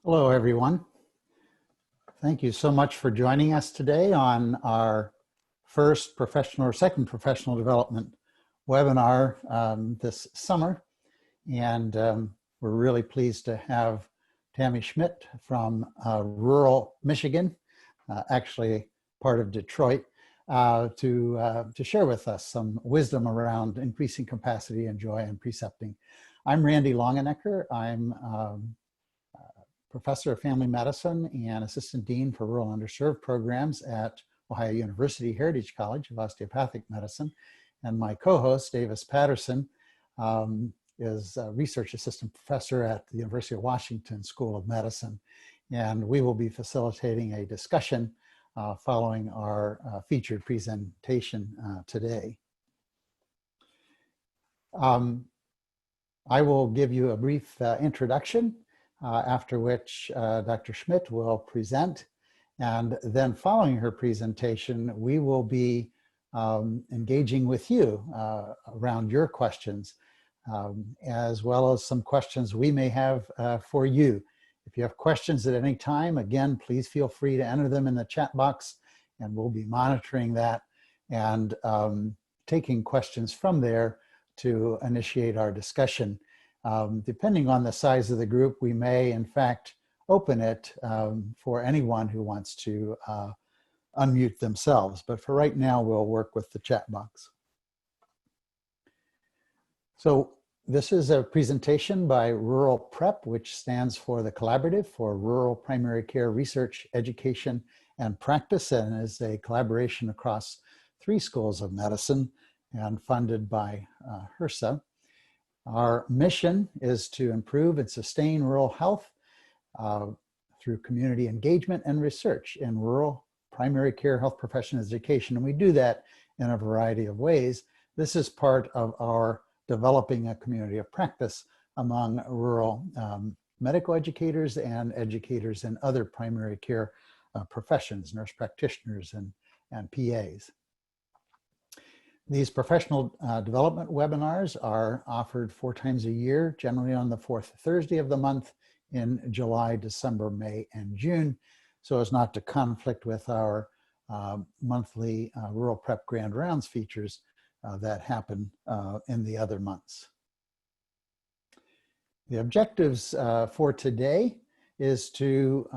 Hello, everyone. Thank you so much for joining us today on our first professional or second professional development webinar this summer. And we're really pleased to have Tami Schmidt from rural Michigan, actually part of Detroit, to share with us some wisdom around increasing capacity and joy in precepting. I'm Randy Longenecker. I'm Professor of Family Medicine and Assistant Dean for Rural Underserved Programs at Ohio University Heritage College of Osteopathic Medicine. And my co-host, Davis Patterson, is a Research Assistant Professor at the University of Washington School of Medicine. And we will be facilitating a discussion following our featured presentation today. I will give you a brief introduction, after which Dr. Schmidt will present. And then following her presentation, we will be engaging with you around your questions, as well as some questions we may have for you. If you have questions at any time, again, please feel free to enter them in the chat box, and we'll be monitoring that and taking questions from there to initiate our discussion. Depending on the size of the group, we may, in fact, open it for anyone who wants to unmute themselves. But for right now, we'll work with the chat box. So this is a presentation by Rural Prep, which stands for the Collaborative for Rural Primary Care Research, Education, and Practice, and is a collaboration across 3 schools of medicine and funded by HRSA. Our mission is to improve and sustain rural health through community engagement and research in rural primary care health profession education. And we do that in a variety of ways. This is part of our developing a community of practice among rural medical educators and educators in other primary care professions, nurse practitioners and PAs. These professional development webinars are offered 4 times a year, generally on the 4th Thursday of the month in July, December, May, and June, so as not to conflict with our monthly Rural Prep Grand Rounds features that happen in the other months. The objectives for today is to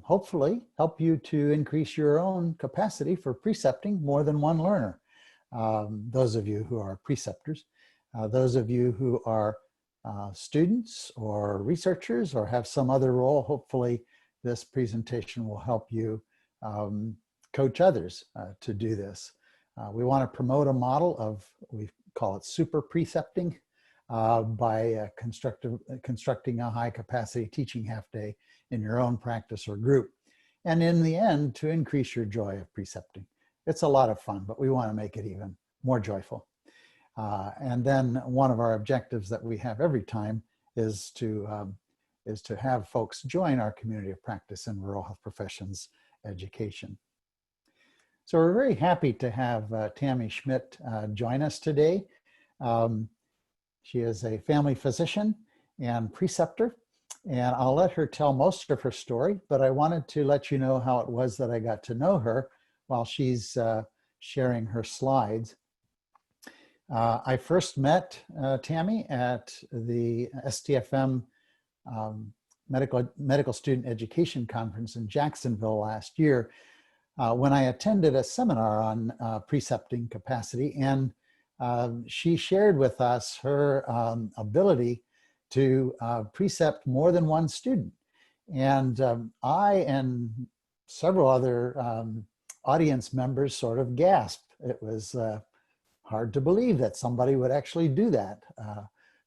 hopefully help you to increase your own capacity for precepting more than one learner. Those of you who are preceptors, those of you who are students or researchers or have some other role, hopefully this presentation will help you coach others to do this. We want to promote a model of, we call it super precepting, by constructing a high capacity teaching half day in your own practice or group. And in the end, to increase your joy of precepting. It's a lot of fun, but we want to make it even more joyful. And then one of our objectives that we have every time is to have folks join our community of practice in rural health professions education. So we're very happy to have Tami Schmidt join us today. She is a family physician and preceptor, and I'll let her tell most of her story, but I wanted to let you know how it was that I got to know her while she's sharing her slides. I first met Tami at the STFM Medical Student Education Conference in Jacksonville last year when I attended a seminar on precepting capacity, and she shared with us her ability to precept more than one student. And I and several other audience members sort of gasped. It was hard to believe that somebody would actually do that.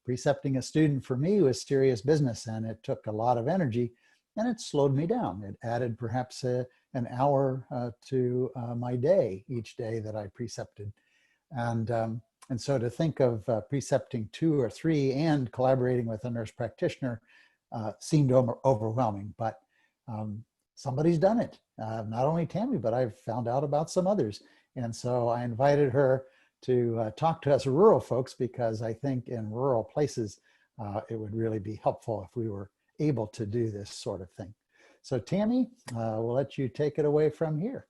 Precepting a student for me was serious business, and it took a lot of energy, and it slowed me down. It added perhaps an hour to my day each day that I precepted. And so to think of precepting 2 or 3 and collaborating with a nurse practitioner seemed overwhelming, but somebody's done it. Not only Tami, but I've found out about some others. And so I invited her to talk to us rural folks, because I think in rural places, it would really be helpful if we were able to do this sort of thing. So Tami, we'll let you take it away from here.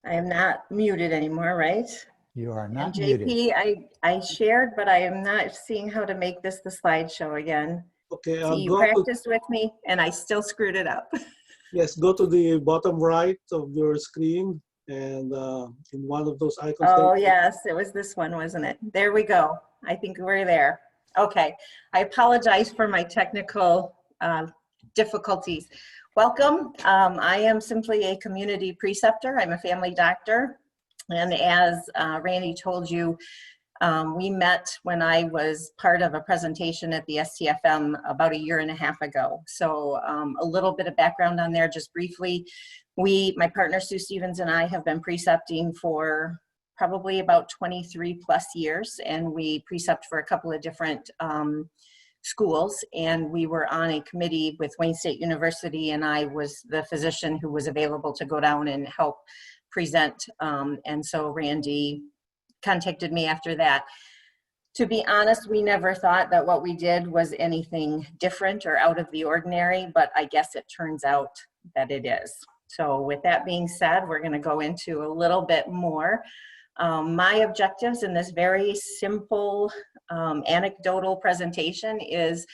I am not muted anymore, right? You are not and muted. JP, I shared, but I am not seeing how to make this the slideshow again. Okay, See, you go to, practiced with me and I still screwed it up. yes, go to the bottom right of your screen, and in one of those icons. Oh yes, it was this one, wasn't it? There we go. I think we're there. Okay, I apologize for my technical difficulties. Welcome. I am simply a community preceptor. I'm a family doctor. And as Randy told you, we met when I was part of a presentation at the STFM about 1.5 years ago. So a little bit of background on there, just briefly. My partner Sue Stevens and I have been precepting for probably about 23+ years, and we precept for a couple of different schools, and we were on a committee with Wayne State University, and I was the physician who was available to go down and help present, and so Randy contacted me after that. To be honest, we never thought that what we did was anything different or out of the ordinary, but I guess it turns out that it is. So with that being said, we're going to go into a little bit more. My objectives in this very simple anecdotal presentation is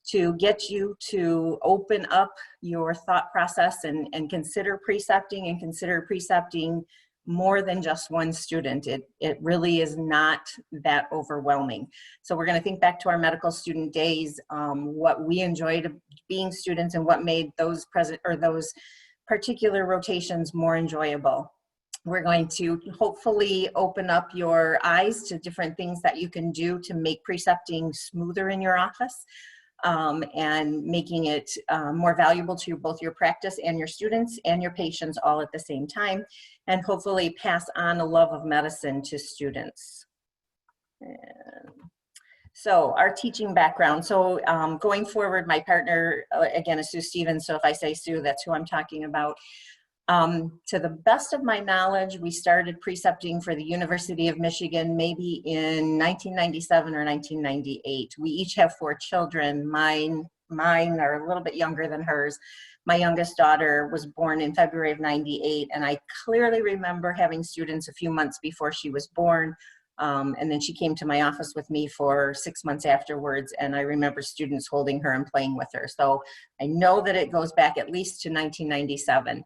to get you to open up your thought process and consider precepting more than just one student. It really is not that overwhelming. So we're going to think back to our medical student days, what we enjoyed being students and what made those particular rotations more enjoyable. We're going to hopefully open up your eyes to different things that you can do to make precepting smoother in your office, and making it more valuable to both your practice and your students and your patients all at the same time, and hopefully pass on a love of medicine to students. So our teaching background. So going forward, my partner, again, is Sue Stevens. So if I say Sue, that's who I'm talking about. To the best of my knowledge, we started precepting for the University of Michigan maybe in 1997 or 1998. We each have 4 children. Mine are a little bit younger than hers. My youngest daughter was born in February of '98, and I clearly remember having students a few months before she was born. And then she came to my office with me for 6 months afterwards, and I remember students holding her and playing with her. So I know that it goes back at least to 1997.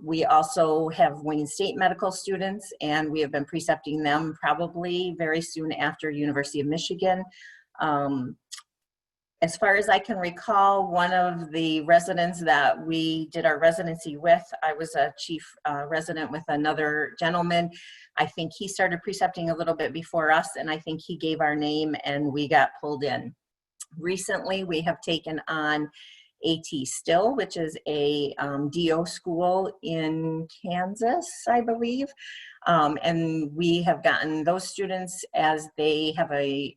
We also have Wayne State medical students, and we have been precepting them probably very soon after University of Michigan. As far as I can recall, one of the residents that we did our residency with, I was a chief resident with another gentleman. I think he started precepting a little bit before us, and I think he gave our name and we got pulled in. Recently, we have taken on AT Still, which is a DO school in Kansas, I believe. And we have gotten those students as they have a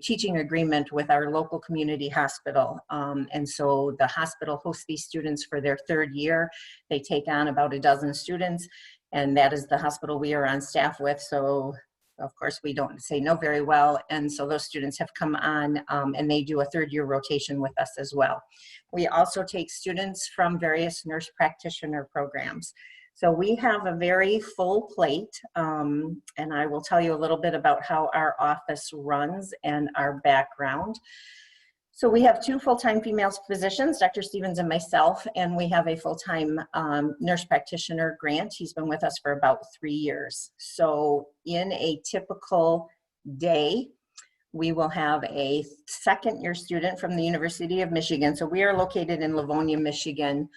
teaching agreement with our local community hospital. And so the hospital hosts these students for their 3rd year. They take on about 12 students, and that is the hospital we are on staff with. So of course, we don't say no very well, and so those students have come on, and they do a 3rd year rotation with us as well. We also take students from various nurse practitioner programs. So we have a very full plate, and I will tell you a little bit about how our office runs and our background. So we have 2 full-time female physicians, Dr. Stevens and myself, and we have a full-time nurse practitioner, Grant. He's been with us for about 3 years. So in a typical day, we will have a 2nd-year student from the University of Michigan. So we are located in Livonia, Michigan,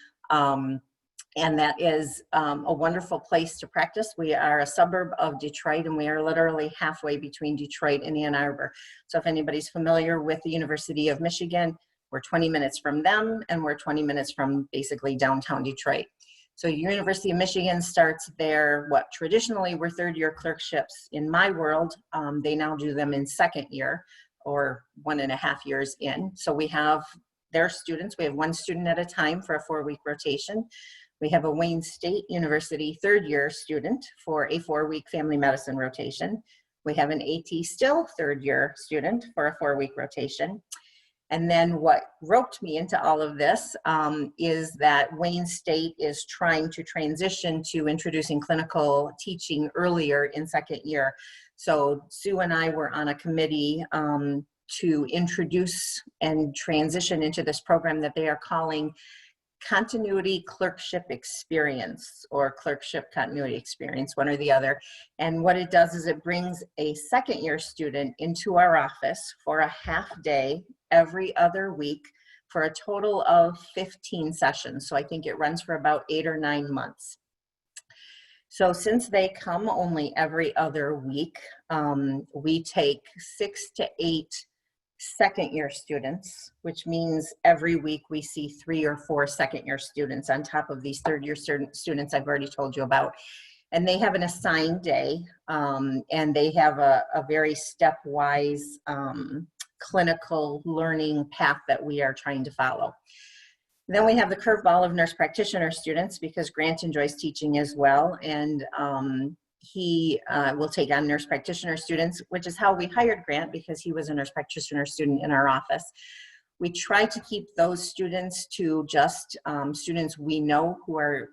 and that is a wonderful place to practice. We are a suburb of Detroit, and we are literally halfway between Detroit and Ann Arbor. So if anybody's familiar with the University of Michigan, we're 20 minutes from them, and we're 20 minutes from basically downtown Detroit. So University of Michigan starts their, what traditionally were 3rd year clerkships. In my world, they now do them in 2nd year, or 1.5 years in. So we have their students. We have 1 student at a time for a 4-week rotation. We have a Wayne State University 3rd year student for a 4-week family medicine rotation. We have an AT still third-year student for a 4-week rotation. And then what roped me into all of this is that Wayne State is trying to transition to introducing clinical teaching earlier in 2nd year. So Sue and I were on a committee to introduce and transition into this program that they are calling Continuity Clerkship Experience, or Clerkship Continuity Experience, one or the other. And what it does is it brings a 2nd year student into our office for a half day every other week for a total of 15 sessions. So I think it runs for about 8 or 9 months. So since they come only every other week, we take 6 to 8 2nd year students, which means every week we see 3 or 4 2nd year students on top of these 3rd year students I've already told you about. And they have an assigned day, and they have a very stepwise clinical learning path that we are trying to follow. Then we have the curveball of nurse practitioner students, because Grant enjoys teaching as well, and he will take on nurse practitioner students, which is how we hired Grant, because he was a nurse practitioner student in our office. We try to keep those students to just students we know who are,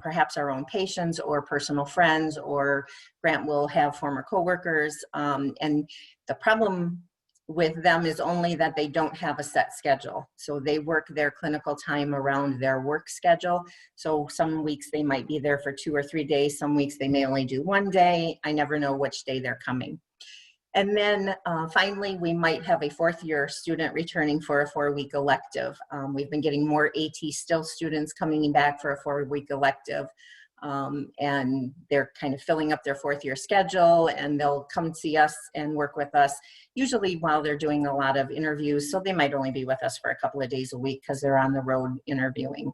perhaps our own patients or personal friends, or Grant will have former coworkers. And the problem with them is only that they don't have a set schedule. So they work their clinical time around their work schedule. So some weeks they might be there for 2 or 3 days. Some weeks they may only do 1 day. I never know which day they're coming. And then finally, we might have a 4th year student returning for a 4-week elective. We've been getting more AT still students coming back for a 4-week elective. And they're kind of filling up their 4th year schedule, and they'll come see us and work with us, usually while they're doing a lot of interviews. So they might only be with us for a couple of days a week because they're on the road interviewing.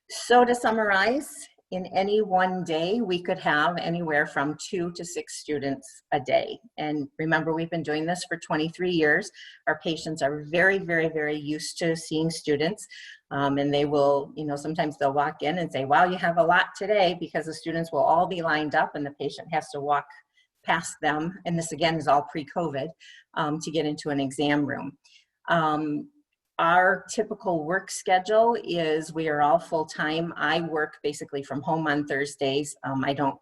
So to summarize, in any one day, we could have anywhere from 2 to 6 students a day. And remember, we've been doing this for 23 years. Our patients are very, very, very used to seeing students. And they will, sometimes they'll walk in and say, wow, you have a lot today, because the students will all be lined up and the patient has to walk past them. And this again is all pre-COVID, to get into an exam room. Our typical work schedule is we are all full-time. I work basically from home on Thursdays.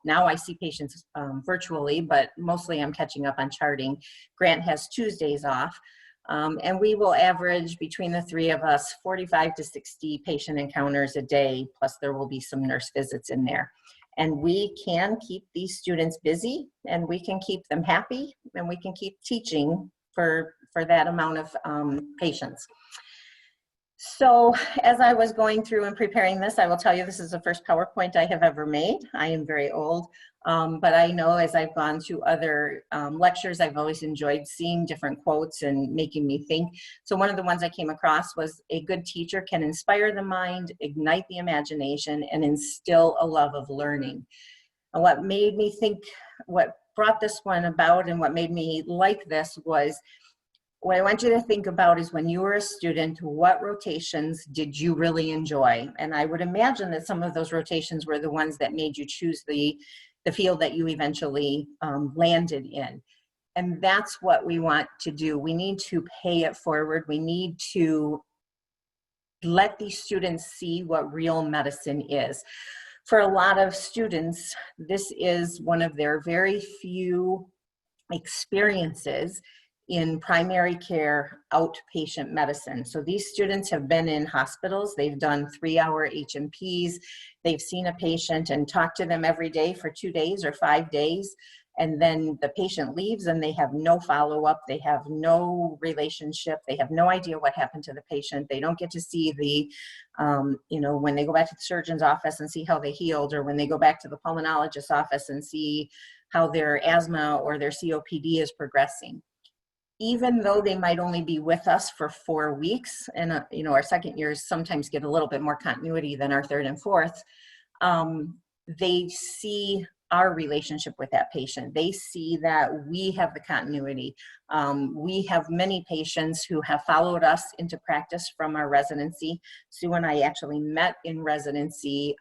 Now I see patients virtually, but mostly I'm catching up on charting. Grant has Tuesdays off. And we will average, between the 3 of us, 45 to 60 patient encounters a day, plus there will be some nurse visits in there. And we can keep these students busy, and we can keep them happy, and we can keep teaching for that amount of patients. So as I was going through and preparing this, I will tell you this is the first PowerPoint I have ever made. I am very old, but I know as I've gone to other lectures, I've always enjoyed seeing different quotes and making me think. So one of the ones I came across was, a good teacher can inspire the mind, ignite the imagination, and instill a love of learning. And what made me think, what brought this one about and what made me like this was, what I want you to think about is, when you were a student, what rotations did you really enjoy? And I would imagine that some of those rotations were the ones that made you choose the field that you eventually landed in. And that's what we want to do. We need to pay it forward. We need to let these students see what real medicine is. For a lot of students, this is one of their very few experiences in primary care outpatient medicine. So these students have been in hospitals, they've done 3-hour HMPs, they've seen a patient and talked to them every day for 2 days or 5 days, and then the patient leaves and they have no follow-up, they have no relationship, they have no idea what happened to the patient, they don't get to see the, when they go back to the surgeon's office and see how they healed, or when they go back to the pulmonologist's office and see how their asthma or their COPD is progressing. Even though they might only be with us for 4 weeks, and our 2nd years sometimes get a little bit more continuity than our 3rd and 4th, they see our relationship with that patient. They see that we have the continuity. We have many patients who have followed us into practice from our residency. Sue and I actually met in residency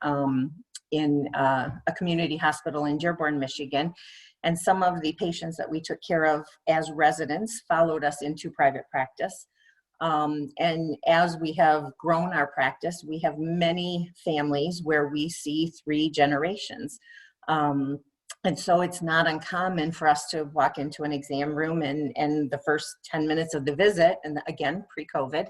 in a community hospital in Dearborn, Michigan. And some of the patients that we took care of as residents followed us into private practice. And as we have grown our practice, we have many families where we see 3 generations. And so it's not uncommon for us to walk into an exam room and the first 10 minutes of the visit, and again, pre-COVID,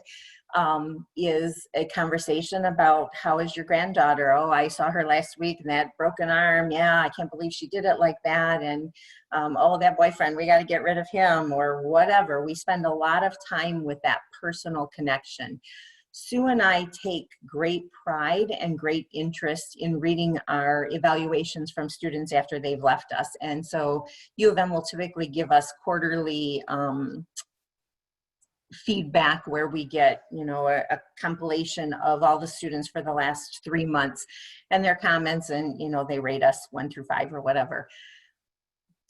is a conversation about, how is your granddaughter? Oh, I saw her last week and that broken arm. Yeah, I can't believe she did it like that. And oh, that boyfriend, we got to get rid of him, or whatever. We spend a lot of time with that personal connection. Sue and I take great pride and great interest in reading our evaluations from students after they've left us. And so U of M will typically give us quarterly feedback where we get, a compilation of all the students for the last 3 months and their comments, and, they rate us 1 through 5 or whatever.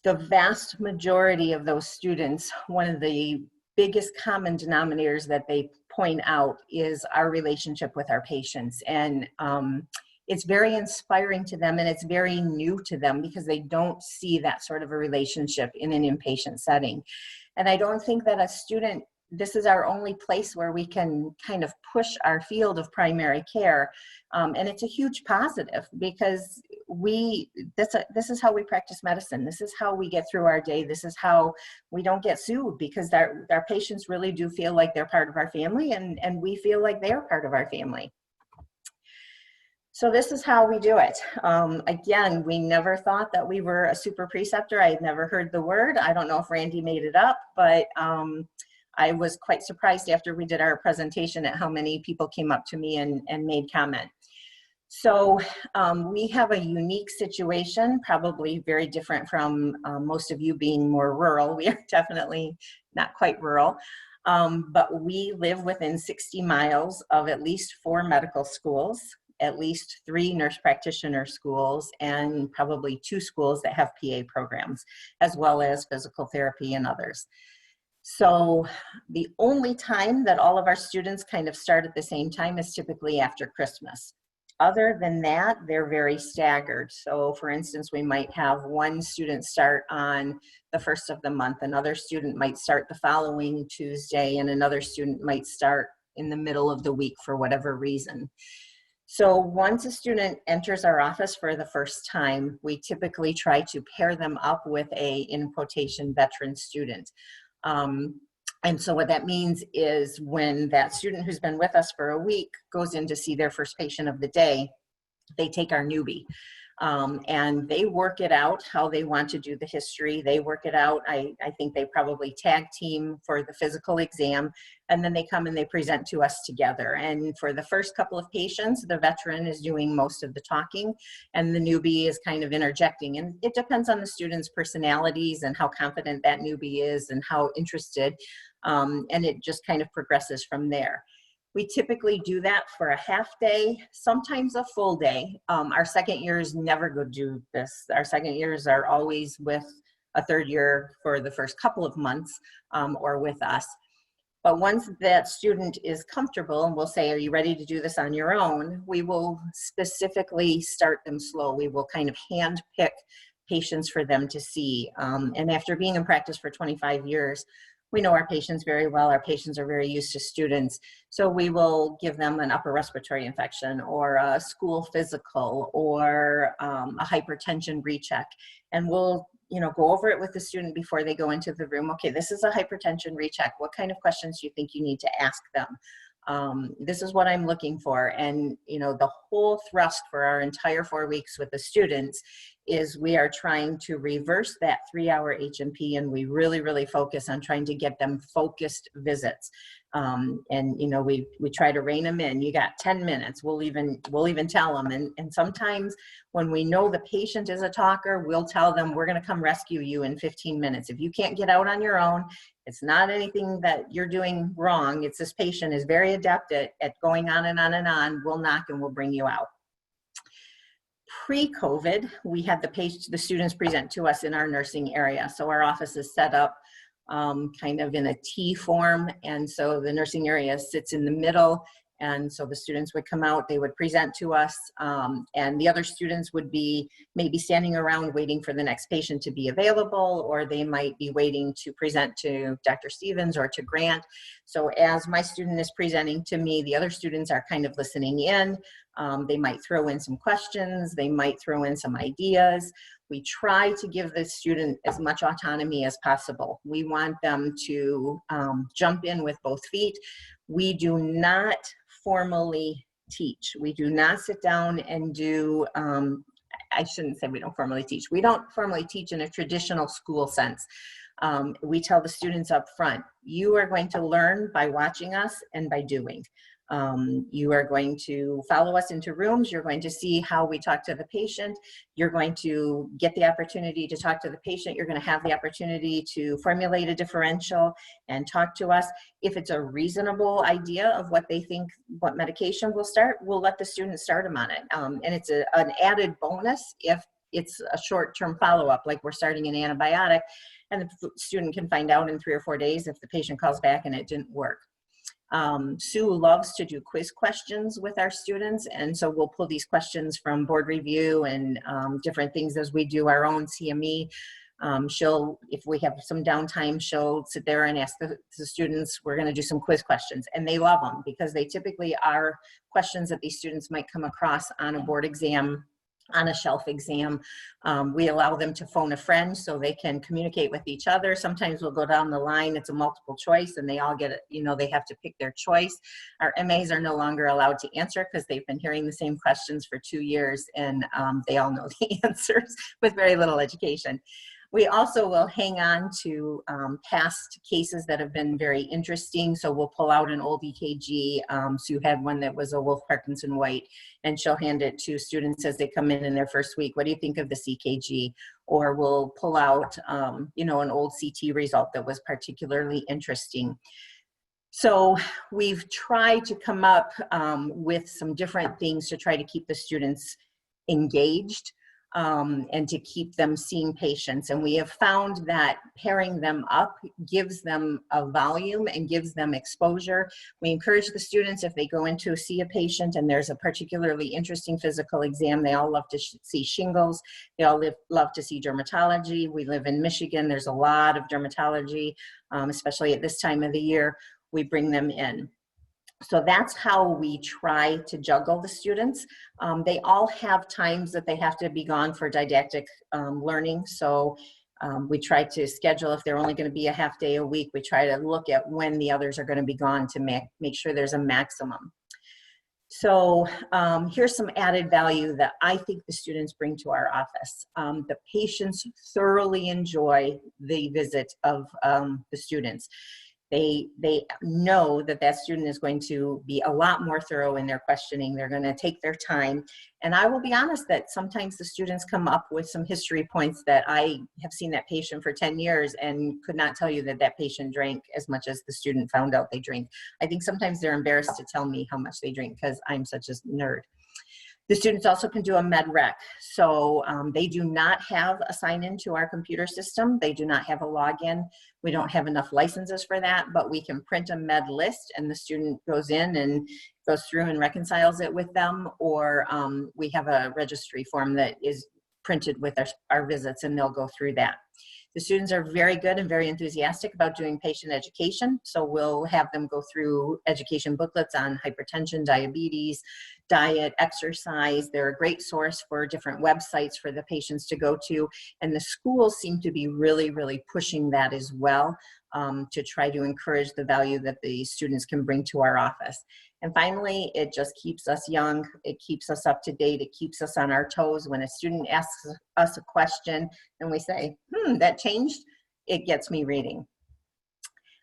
The vast majority of those students, one of the biggest common denominators that they point out is our relationship with our patients. And it's very inspiring to them, and it's very new to them because they don't see that sort of a relationship in an inpatient setting. And I don't think that a student, this is our only place where we can kind of push our field of primary care. And it's a huge positive because this is how we practice medicine. This is how we get through our day. This is how we don't get sued, because our patients really do feel like they're part of our family, and we feel like they're part of our family. So this is how we do it. Again, we never thought that we were a super preceptor. I had never heard the word. I don't know if Randy made it up, but I was quite surprised after we did our presentation at how many people came up to me and made comment. So we have a unique situation, probably very different from most of you being more rural. We are definitely not quite rural, but we live within 60 miles of at least 4 medical schools, at least 3 nurse practitioner schools, and probably 2 schools that have PA programs, as well as physical therapy and others. So the only time that all of our students kind of start at the same time is typically after Christmas. Other than that, they're very staggered. So for instance, we might have one student start on the 1st of the month, another student might start the following Tuesday, and another student might start in the middle of the week for whatever reason. So once a student enters our office for the first time, we typically try to pair them up with a, in quotation, veteran student. And so what that means is when that student who's been with us for a week goes in to see their first patient of the day, they take our newbie. And they work it out how they want to do the history. They work it out. I think they probably tag team for the physical exam, and then they come and they present to us together. And for the first couple of patients, the veteran is doing most of the talking, and the newbie is kind of interjecting. And it depends on the student's personalities and how confident that newbie is and how interested. And it just kind of progresses from there. We typically do that for a half day, sometimes a full day. Our second years never go do this. Our second years are always with a third year for the first couple of months or with us. But once that student is comfortable and we'll say, are you ready to do this on your own? We will specifically start them slow. We will kind of hand pick patients for them to see. And after being in practice for 25 years, we know our patients very well. Our patients are very used to students. So we will give them an upper respiratory infection or a school physical or a hypertension recheck. And we'll go over it with the student before they go into the room. Okay, this is a hypertension recheck. What kind of questions do you think you need to ask them? This is what I'm looking for. And the whole thrust for our entire 4 weeks with the students is we are trying to reverse that 3-hour H&P, and we really, really focus on trying to get them focused visits. And we try to rein them in. You got 10 minutes. We'll even tell them. And sometimes when we know the patient is a talker, we'll tell them we're going to come rescue you in 15 minutes. If you can't get out on your own, it's not anything that you're doing wrong. It's this patient is very adept at going on and on and on. We'll knock and we'll bring you out. Pre-COVID, we had the students present to us in our nursing area. So our office is set up kind of in a T form. And so the nursing area sits in the middle, And so the students would come out, they would present to us, and the other students would be maybe standing around waiting for the next patient to be available, or they might be waiting to present to Dr. Stevens or to Grant. So as my student is presenting to me, the other students are kind of listening in. They might throw in some questions, they might throw in some ideas. We try to give the student as much autonomy as possible. We want them to jump in with both feet. We do not formally teach. We do not sit down and do, I shouldn't say we don't formally teach. We don't formally teach in a traditional school sense. We tell the students up front, you are going to learn by watching us and by doing. You are going to follow us into rooms. You're going to see how we talk to the patient. You're going to get the opportunity to talk to the patient. You're going to have the opportunity to formulate a differential and talk to us. If it's a reasonable idea of what they think, what medication will start, we'll let the student start them on it. And it's an added bonus if it's a short-term follow-up, like we're starting an antibiotic, and the student can find out in 3 or 4 days if the patient calls back and it didn't work. Sue loves to do quiz questions with our students, and so we'll pull these questions from board review and different things as we do our own CME. If we have some downtime, she'll sit there and ask the students, we're going to do some quiz questions, and they love them because they typically are questions that these students might come across on a board exam, on a shelf exam. We allow them to phone a friend so they can communicate with each other. Sometimes we'll go down the line, it's a multiple choice, and they all get it, you know, they have to pick their choice. Our MAs are no longer allowed to answer because they've been hearing the same questions for 2 years, and they all know the answers with very little education. We also will hang on to past cases that have been very interesting. So we'll pull out an old EKG. Sue had one that was a Wolf Parkinson White, and she'll hand it to students as they come in their first week. What do you think of this EKG? Or we'll pull out, you know, an old CT result that was particularly interesting. So we've tried to come up with some different things to try to keep the students engaged. And to keep them seeing patients. And we have found that pairing them up gives them a volume and gives them exposure. We encourage the students, if they go in to see a patient and there's a particularly interesting physical exam, they all love to see shingles. They all love to see dermatology. We live in Michigan. There's a lot of dermatology, especially at this time of the year. We bring them in. So that's how we try to juggle the students. They all have times that they have to be gone for didactic learning. So we try to schedule, if they're only going to be a half day a week, we try to look at when the others are going to be gone to make sure there's a maximum. So here's some added value that I think the students bring to our office. The patients thoroughly enjoy the visit of the students. They know that that student is going to be a lot more thorough in their questioning. They're going to take their time. And I will be honest that sometimes the students come up with some history points that I have seen that patient for 10 years and could not tell you that that patient drank as much as the student found out they drink. I think sometimes they're embarrassed to tell me how much they drink because I'm such a nerd. The students also can do a med rec. So they do not have a sign-in to our computer system. They do not have a login. We don't have enough licenses for that, but we can print a med list and the student goes in and goes through and reconciles it with them, or we have a registry form that is printed with our visits and they'll go through that. The students are very good and very enthusiastic about doing patient education. So we'll have them go through education booklets on hypertension, diabetes, diet, exercise. They're a great source for different websites for the patients to go to. And the schools seem to be really, really pushing that as well, to try to encourage the value that the students can bring to our office. And finally, it just keeps us young. It keeps us up to date. It keeps us on our toes. When a student asks us a question and we say, that changed, it gets me reading.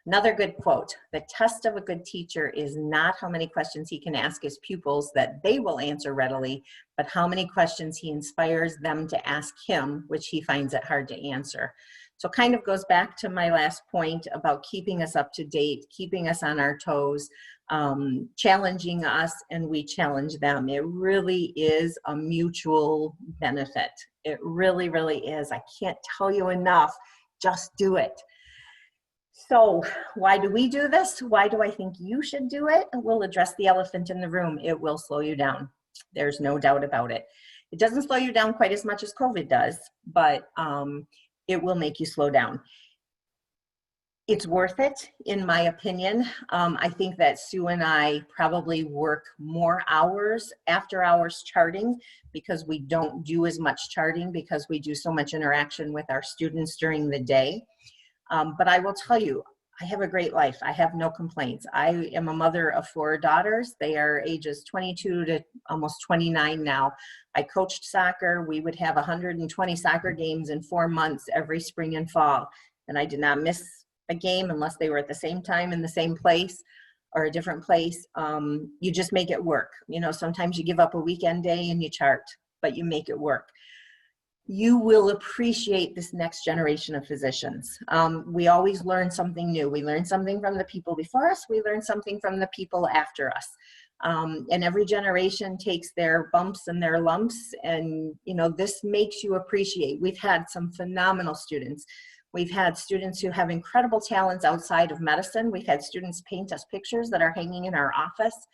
Another good quote, the test of a good teacher is not how many questions he can ask his pupils that they will answer readily, but how many questions he inspires them to ask him, which he finds it hard to answer. So kind of goes back to my last point about keeping us up to date, keeping us on our toes, challenging us, and we challenge them. It really is a mutual benefit. It really, really is. I can't tell you enough. Just do it. So why do we do this? Why do I think you should do it? We'll address the elephant in the room. It will slow you down. There's no doubt about it. It doesn't slow you down quite as much as COVID does, but it will make you slow down. It's worth it, in my opinion. I think that Sue and I probably work more hours, after hours charting, because we don't do as much charting because we do so much interaction with our students during the day. But I will tell you, I have a great life. I have no complaints. I am a mother of 4 daughters. They are ages 22 to almost 29 now. I coached soccer. We would have 120 soccer games in 4 months every spring and fall. And I did not miss a game unless they were at the same time in the same place or a different place. You just make it work. You know, sometimes you give up a weekend day and you chart, but you make it work. You will appreciate this next generation of physicians. We always learn something new. We learn something from the people before us. We learn something from the people after us. And every generation takes their bumps and their lumps. And, you know, this makes you appreciate. We've had some phenomenal students. We've had students who have incredible talents outside of medicine. We've had students paint us pictures that are hanging in our office.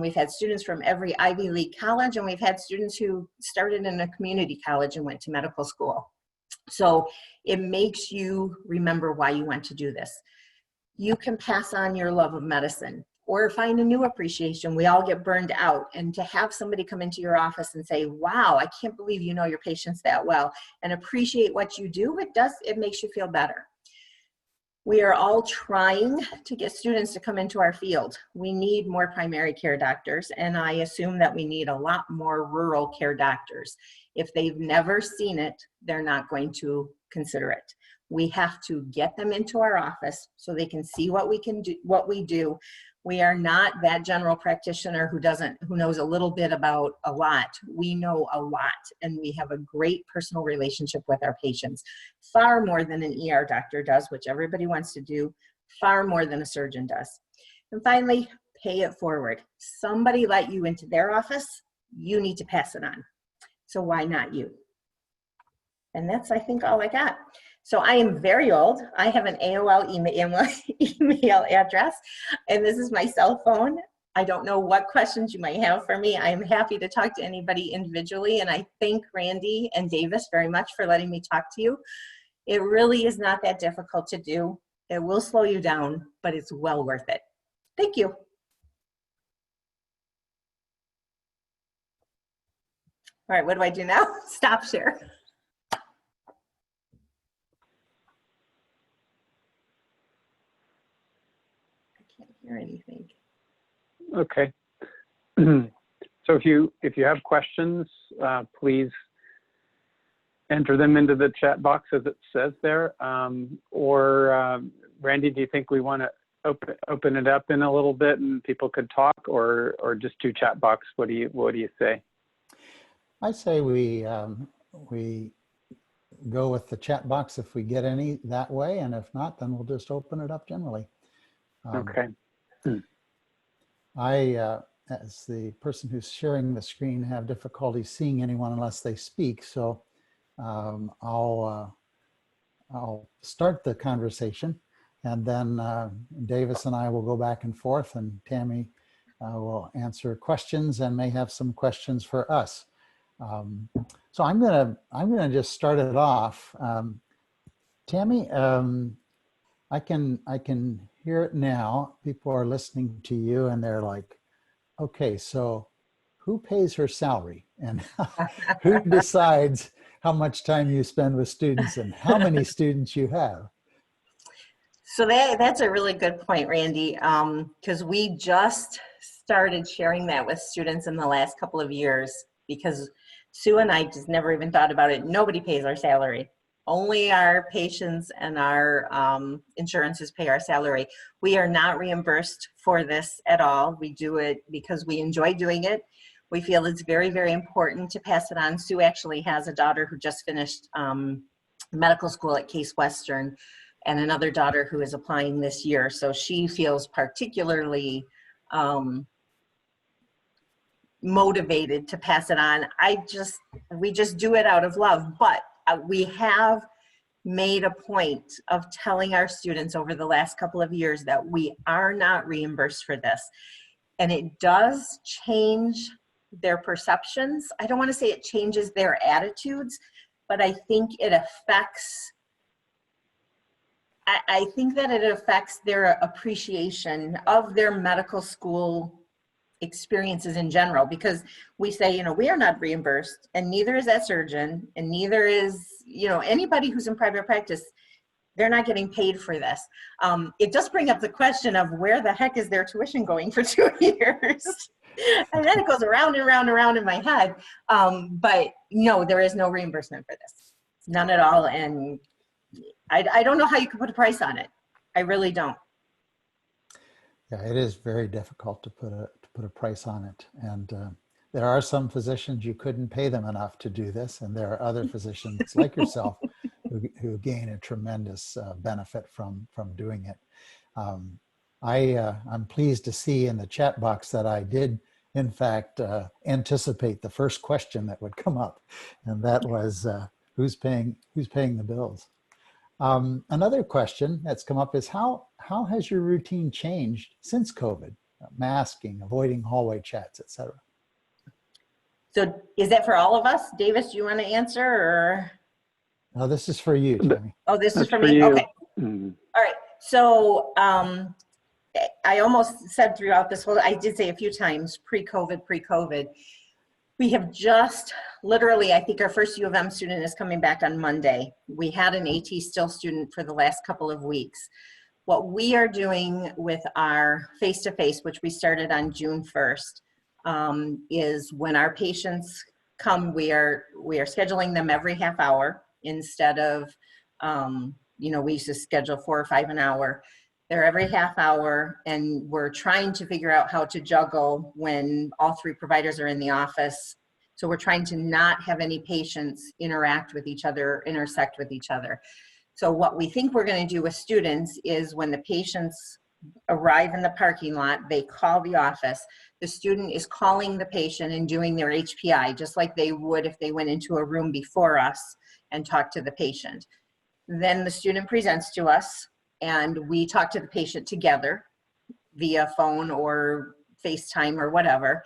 We've had students from every Ivy League college, and we've had students who started in a community college and went to medical school. So it makes you remember why you went to do this. You can pass on your love of medicine or find a new appreciation. We all get burned out, and to have somebody come into your office and say, wow, I can't believe you know your patients that well, and appreciate what you do, it makes you feel better. We are all trying to get students to come into our field. We need more primary care doctors, and I assume that we need a lot more rural care doctors. If they've never seen it, they're not going to consider it. We have to get them into our office so they can see what we can do, what we do. We are not that general practitioner who knows a little bit about a lot. We know a lot, and we have a great personal relationship with our patients, far more than an ER doctor does, which everybody wants to do, far more than a surgeon does. And finally, pay it forward. Somebody let you into their office, you need to pass it on. So why not you? And that's, I think, all I got. So I am very old. I have an AOL email address, and this is my cell phone. I don't know what questions you might have for me. I am happy to talk to anybody individually, and I thank Randy and Davis very much for letting me talk to you. It really is not that difficult to do. It will slow you down, but it's well worth it. Thank you. All right, what do I do now? Stop share. Or anything. Okay. So if you have questions, please enter them into the chat box as it says there. Randy, do you think we want to open it up in a little bit and people could talk, or just do chat box? What do you say? I say we go with the chat box if we get any that way, and if not, then we'll just open it up generally. Okay. I, as the person who's sharing the screen, have difficulty seeing anyone unless they speak. So I'll start the conversation, and then Davis and I will go back and forth, and Tami will answer questions and may have some questions for us. So I'm gonna just start it off. Tami, I can hear it now. People are listening to you and they're like, okay, so who pays her salary, and who decides how much time you spend with students and how many students you have? So that's a really good point, Randy, because we just started sharing that with students in the last couple of years, because Sue and I just never even thought about it. Nobody pays our salary. Only our patients and our insurances pay our salary. We are not reimbursed for this at all. We do it because we enjoy doing it. We feel it's very, very important to pass it on. Sue actually has a daughter who just finished medical school at Case Western, and another daughter who is applying this year. So she feels particularly motivated to pass it on. We just do it out of love, but we have made a point of telling our students over the last couple of years that we are not reimbursed for this. And it does change their perceptions. I don't want to say it changes their attitudes, but I think it affects, I think that it affects their appreciation of their medical school experiences in general, because we say, you know, we are not reimbursed, and neither is that surgeon, and neither is, you know, anybody who's in private practice. They're not getting paid for this. It does bring up the question of where the heck is their tuition going for 2 years? And then it goes around and around and around in my head. But no, there is no reimbursement for this. None at all. And I don't know how you could put a price on it. I really don't. Yeah, it is very difficult to put a price on it. And there are some physicians you couldn't pay them enough to do this. And there are other physicians like yourself who gain a tremendous benefit from doing it. I'm pleased to see in the chat box that I did, in fact, anticipate the first question that would come up, and that was who's paying the bills. Another question that's come up is how has your routine changed since COVID? Masking, avoiding hallway chats, etc. So is that for all of us? Davis, do you want to answer, or? No, this is for you, Tami. Oh, this is That's for for me? you. Okay. All right. So I almost said throughout this whole, I did say a few times, pre-COVID. We have just literally, I think our first U of M student is coming back on Monday. We had an AT still student for the last couple of weeks. What we are doing with our face-to-face, which we started on June 1st, is when our patients come, we are scheduling them every half hour instead of, you know, we used to schedule 4 or 5 an hour. They're every half hour, and we're trying to figure out how to juggle when all 3 providers are in the office. So we're trying to not have any patients interact with each other, intersect with each other. So what we think we're going to do with students is when the patients arrive in the parking lot, they call the office. The student is calling the patient and doing their HPI, just like they would if they went into a room before us and talked to the patient. Then the student presents to us, and we talk to the patient together via phone or FaceTime or whatever.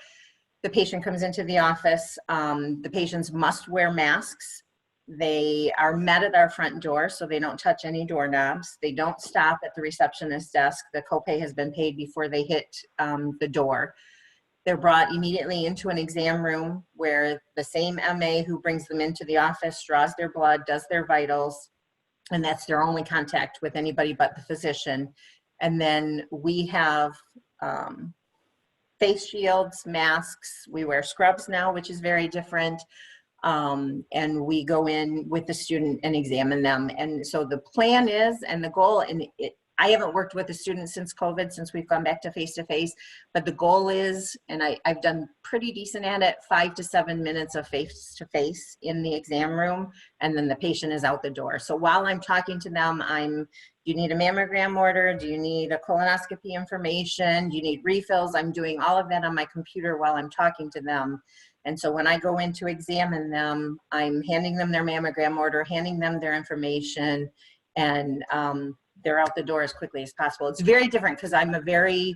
The patient comes into the office. The patients must wear masks. They are met at our front door, so they don't touch any doorknobs. They don't stop at the receptionist's desk. The copay has been paid before they hit the door. They're brought immediately into an exam room where the same MA who brings them into the office draws their blood, does their vitals, and that's their only contact with anybody but the physician. And then we have face shields, masks. We wear scrubs now, which is very different. And we go in with the student and examine them. And so the plan is, and the goal, and I haven't worked with the students since COVID, since we've gone back to face-to-face, but the goal is, and I've done pretty decent at it, 5 to 7 minutes of face-to-face in the exam room, and then the patient is out the door. So while I'm talking to them, do you need a mammogram order? Do you need a colonoscopy information? Do you need refills? I'm doing all of that on my computer while I'm talking to them. And so when I go in to examine them, I'm handing them their mammogram order, handing them their information, and they're out the door as quickly as possible. It's very different because I'm a very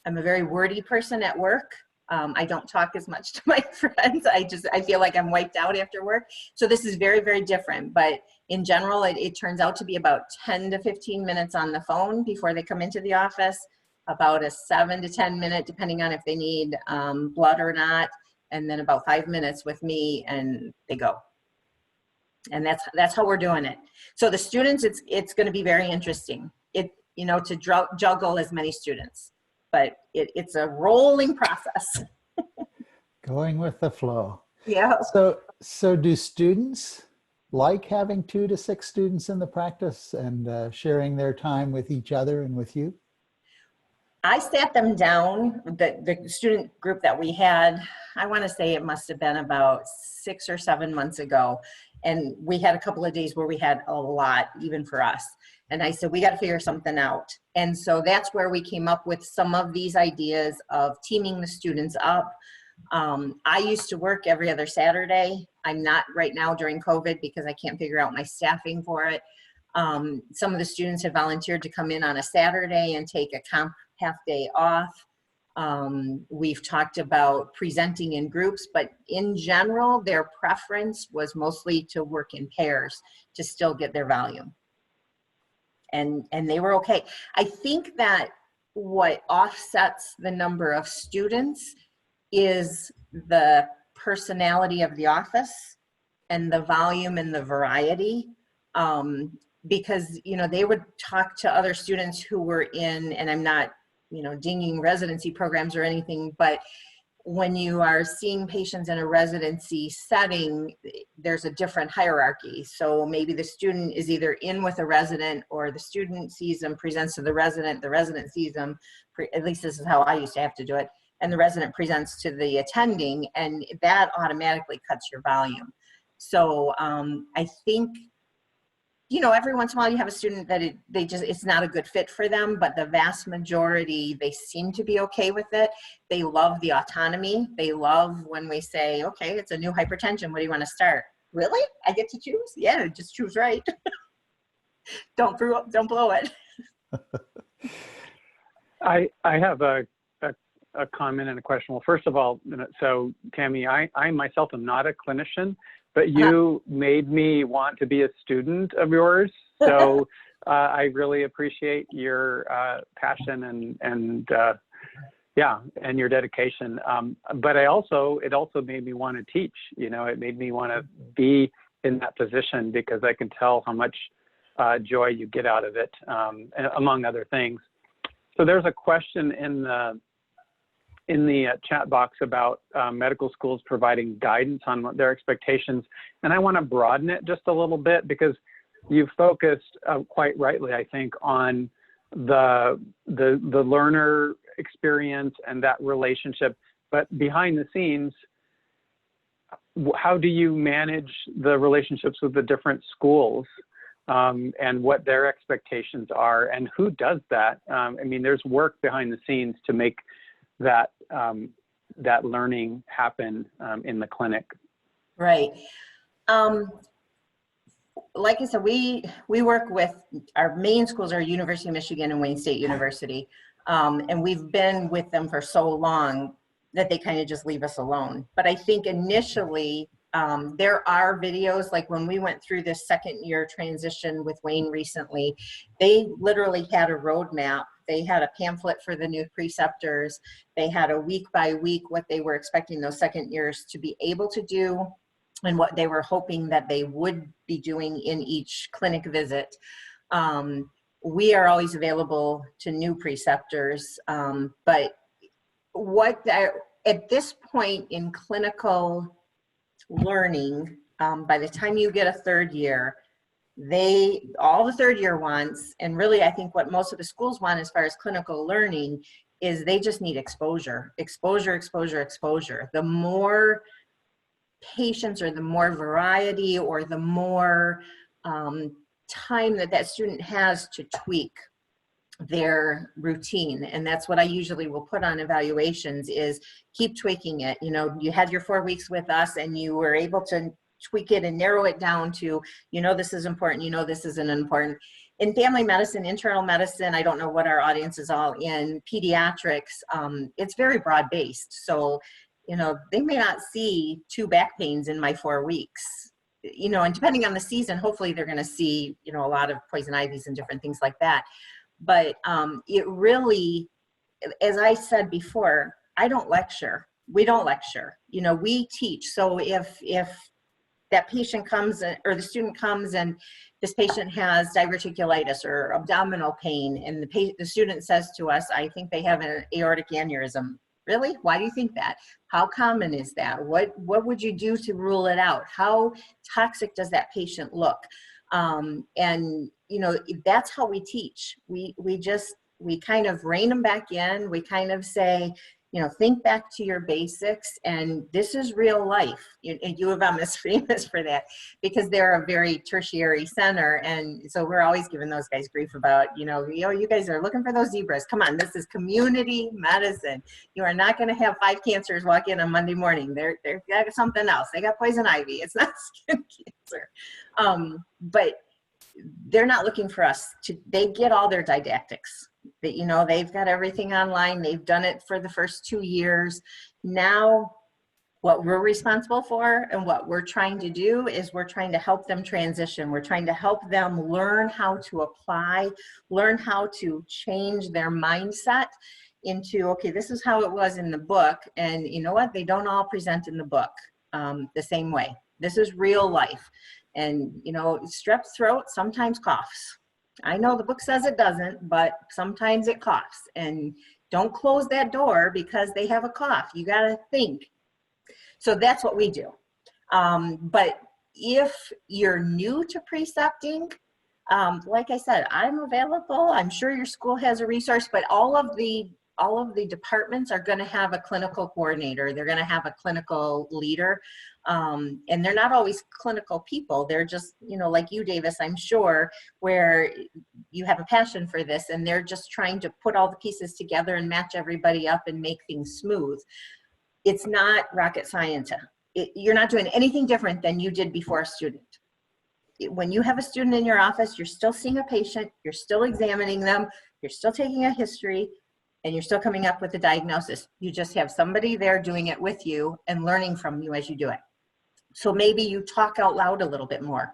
wordy person at work. I don't talk as much to my friends. I feel like I'm wiped out after work. So this is very, very different. But in general, it turns out to be about 10 to 15 minutes on the phone before they come into the office, about a 7 to 10 minute, depending on if they need blood or not, and then about 5 minutes with me, and they go. And that's how we're doing it. So the students, it's going to be very interesting. To juggle as many students, but it's a rolling process. Going with the flow. Yeah. So do students like having 2 to 6 students in the practice and sharing their time with each other and with you? I sat them down, the student group that we had, I want to say it must have been about 6 or 7 months ago. And we had a couple of days where we had a lot, even for us. And I said, we got to figure something out. And so that's where we came up with some of these ideas of teaming the students up. I used to work every other Saturday. I'm not right now during COVID because I can't figure out my staffing for it. Some of the students have volunteered to come in on a Saturday and take a comp half day off. We've talked about presenting in groups, but in general, their preference was mostly to work in pairs to still get their volume. And they were okay. I think that what offsets the number of students is the personality of the office and the volume and the variety. Because, you know, they would talk to other students who were in, and I'm not, you know, dinging residency programs or anything, but when you are seeing patients in a residency setting, there's a different hierarchy. So maybe the student is either in with a resident, or the student sees them, presents to the resident sees them, at least this is how I used to have to do it, and the resident presents to the attending, and that automatically cuts your volume. So I think, you know, every once in a while you have a student that it's not a good fit for them, but the vast majority, they seem to be okay with it. They love the autonomy. They love when we say, okay, it's a new hypertension. What do you want to start? Really? I get to choose? Yeah, just choose right. Don't blow it. I have a comment and a question. Well, first of all, so Tami, I myself am not a clinician, but you made me want to be a student of yours. So I really appreciate your passion and your dedication. But it also made me want to teach. You know, it made me want to be in that position because I can tell how much joy you get out of it, among other things. So there's a question in the chat box about medical schools providing guidance on what their expectations. And I want to broaden it just a little bit because you've focused quite rightly, I think, on the learner experience and that relationship. But behind the scenes, how do you manage the relationships with the different schools and what their expectations are, and who does that? I mean, there's work behind the scenes to make that learning happen in the clinic. Right. Like I said, we work with, our main schools are University of Michigan and Wayne State University. And we've been with them for so long that they kind of just leave us alone. But I think initially, there are videos, like when we went through this second year transition with Wayne recently, they literally had a roadmap. They had a pamphlet for the new preceptors. They had a week by week what they were expecting those second years to be able to do and what they were hoping that they would be doing in each clinic visit. We are always available to new preceptors, but at this point in clinical learning, by the time you get a third year, all the third year wants, and really I think what most of the schools want as far as clinical learning is they just need exposure. The more patients or the more variety or the more time that student has to tweak their routine. And that's what I usually will put on evaluations is keep tweaking it. You know, you had your 4 weeks with us and you were able to tweak it and narrow it down to, you know, this is important, you know, this isn't important. In family medicine, internal medicine, I don't know what our audience is all in, pediatrics, it's very broad-based. So, you know, they may not see 2 back pains in my 4 weeks, you know, and depending on the season, hopefully they're going to see, you know, a lot of poison ivies and different things like that. But it really, as I said before, I don't lecture. We don't lecture. You know, we teach. So if that patient comes or the student comes and this patient has diverticulitis or abdominal pain, and the student says to us, I think they have an aortic aneurysm. Really? Why do you think that? How common is that? What would you do to rule it out? How toxic does that patient look? And you know, that's how we teach. We kind of rein them back in. We kind of say, You know, think back to your basics, and this is real life. And U of M is famous for that because they're a very tertiary center. And so we're always giving those guys grief about, you guys are looking for those zebras. Come on, this is community medicine. You are not going to have 5 cancers walk in on Monday morning. They've got something else. They got poison ivy. It's not skin cancer. But they're not looking for us to, they get all their didactics. They've got everything online. They've done it for the first 2 years. Now, what we're responsible for and what we're trying to do is we're trying to help them transition. We're trying to help them learn how to apply, learn how to change their mindset into, okay, this is how it was in the book. And you know what? They don't all present in the book the same way. This is real life. And, strep throat sometimes coughs. I know the book says it doesn't, but sometimes it coughs. And don't close that door because they have a cough. You got to think. So that's what we do. But if you're new to precepting, like I said, I'm available. I'm sure your school has a resource, but all of the departments are going to have a clinical coordinator. They're going to have a clinical leader. And they're not always clinical people. They're just, like you, Davis, I'm sure, where you have a passion for this and they're just trying to put all the pieces together and match everybody up and make things smooth. It's not rocket science. You're not doing anything different than you did before a student. When you have a student in your office, you're still seeing a patient, you're still examining them, you're still taking a history, and you're still coming up with a diagnosis. You just have somebody there doing it with you and learning from you as you do it. So maybe you talk out loud a little bit more.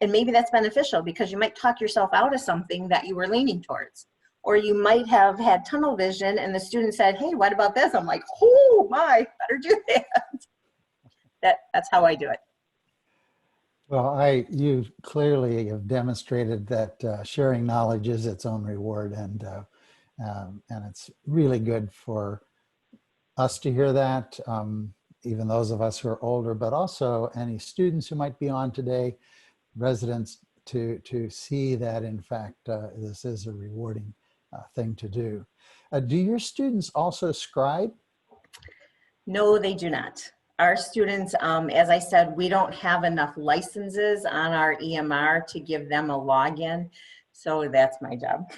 And maybe that's beneficial because you might talk yourself out of something that you were leaning towards. Or you might have had tunnel vision and the student said, hey, what about this? I'm like, oh my, better do that. That's how I do it. Well, you clearly have demonstrated that sharing knowledge is its own reward, and it's really good for us to hear that, even those of us who are older, but also any students who might be on today, residents, to see that in fact this is a rewarding thing to do. Do your students also scribe? No, they do not. Our students, as I said, we don't have enough licenses on our EMR to give them a login. So that's my job.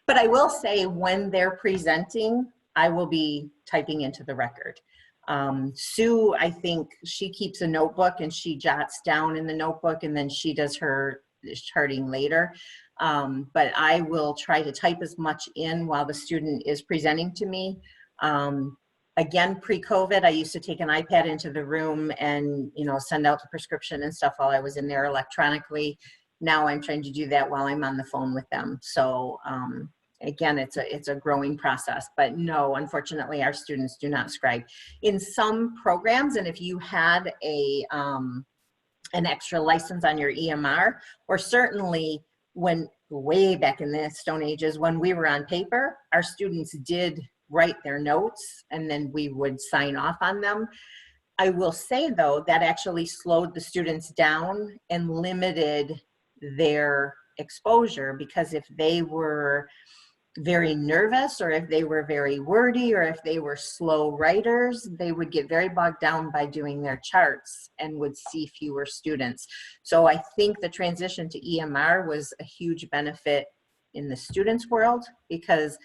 But I will say when they're presenting, I will be typing into the record. Sue, I think she keeps a notebook and she jots down in the notebook and then she does her charting later. But I will try to type as much in while the student is presenting to me. Again, pre-COVID, I used to take an iPad into the room and, send out the prescription and stuff while I was in there electronically. Now I'm trying to do that while I'm on the phone with them. So again, it's a growing process, but no, unfortunately, our students do not scribe. In some programs, and if you had an extra license on your EMR, or certainly when way back in the Stone Ages, when we were on paper, our students did write their notes and then we would sign off on them. I will say though, that actually slowed the students down and limited their exposure, because if they were very nervous or if they were very wordy or if they were slow writers, they would get very bogged down by doing their charts and would see fewer students. So I think the transition to EMR was a huge benefit in the students' world because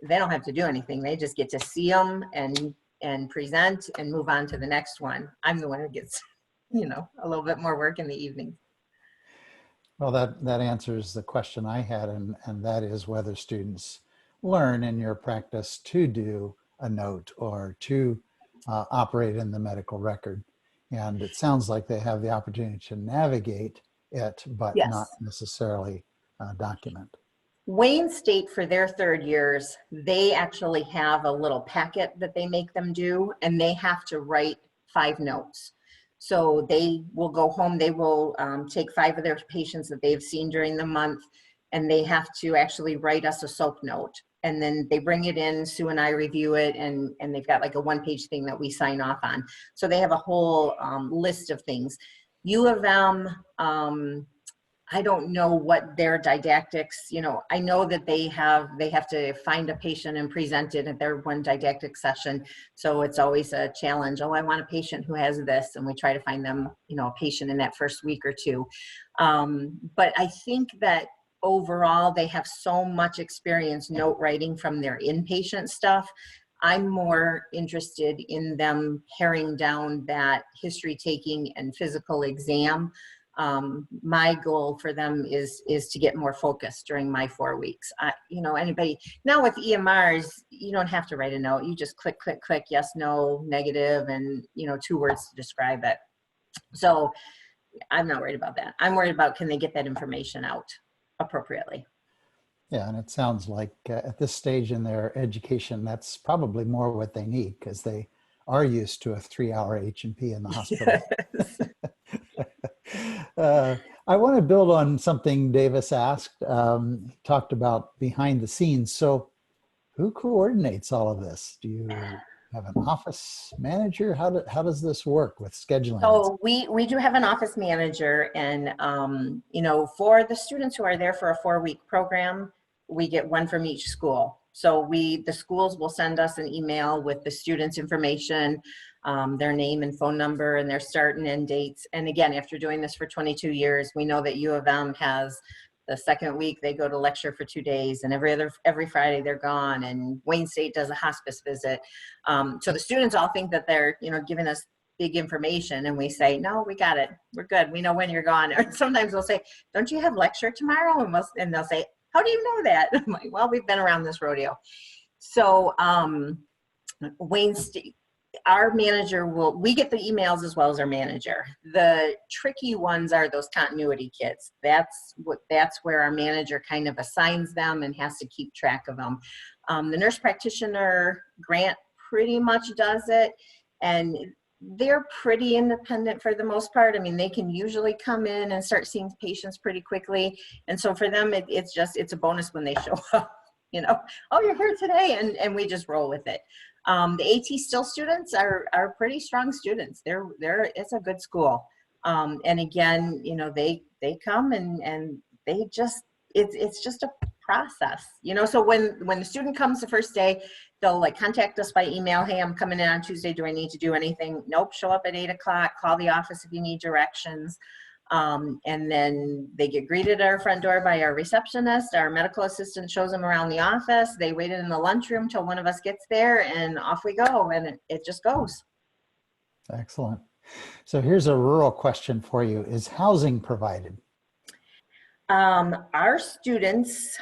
they don't have to do anything. They just get to see them and present and move on to the next one. I'm the one who gets, a little bit more work in the evening. Well, that answers the question I had, and that is whether students learn in your practice to do a note or to operate in the medical record. And it sounds like they have the opportunity to navigate it, but Yes. not necessarily document. Wayne State, for their third years, they actually have a little packet that they make them do, and they have to write 5 notes. So they will go home, they will take 5 of their patients that they've seen during the month, and they have to actually write us a SOAP note. And then they bring it in, Sue and I review it, and they've got like a 1-page thing that we sign off on. So they have a whole list of things. U of M, I don't know what their didactics, you know, I know that they have to find a patient and present it at their one didactic session. So it's always a challenge. Oh, I want a patient who has this. And we try to find them, you know, a patient in that first week or two. But I think that overall, they have so much experience note writing from their inpatient stuff. I'm more interested in them paring down that history taking and physical exam. My goal for them is to get more focused during my 4 weeks. You know, anybody now with EMRs, you don't have to write a note. You just click, click, click, yes, no, negative, and, you know, 2 words to describe it. So I'm not worried about that. I'm worried about, can they get that information out appropriately? Yeah, and it sounds like at this stage in their education, that's probably more what they need, because they are used to a 3-hour H&P in the hospital. Yes. I want to build on something Davis asked, talked about behind the scenes. So who coordinates all of this? Do you have an office manager? How does this work with scheduling? So we do have an office manager, and you know, for the students who are there for a 4-week program, we get one from each school. So the schools will send us an email with the students' information, their name and phone number, and their start and end dates. And again, after doing this for 22 years, we know that U of M has the second week they go to lecture for 2 days, and every Friday they're gone. And Wayne State does a hospice visit. So the students all think that they're, you know, giving us big information, and we say, no, we got it. We're good. We know when you're gone. Or sometimes we'll say, don't you have lecture tomorrow? And they'll say, how do you know that? I'm like, well, we've been around this rodeo. So Wayne State, our manager we get the emails as well as our manager. The tricky ones are those continuity kids. That's where our manager kind of assigns them and has to keep track of them. The nurse practitioner Grant pretty much does it, and they're pretty independent for the most part. I mean, they can usually come in and start seeing patients pretty quickly. And so for them, it's a bonus when they show up, you know, oh, you're here today. And we just roll with it. The AT Still students are pretty strong students. It's a good school. And again, you know, they come and they just, it's just a process, you know. So when the student comes the first day, they'll like contact us by email. Hey, I'm coming in on Tuesday. Do I need to do anything? Nope. Show up at 8 o'clock. Call the office if you need directions. And then they get greeted at our front door by our receptionist. Our medical assistant shows them around the office. They waited in the lunchroom till one of us gets there, and off we go. And it just goes. Excellent. So here's a rural question for you. Is housing provided? Our students,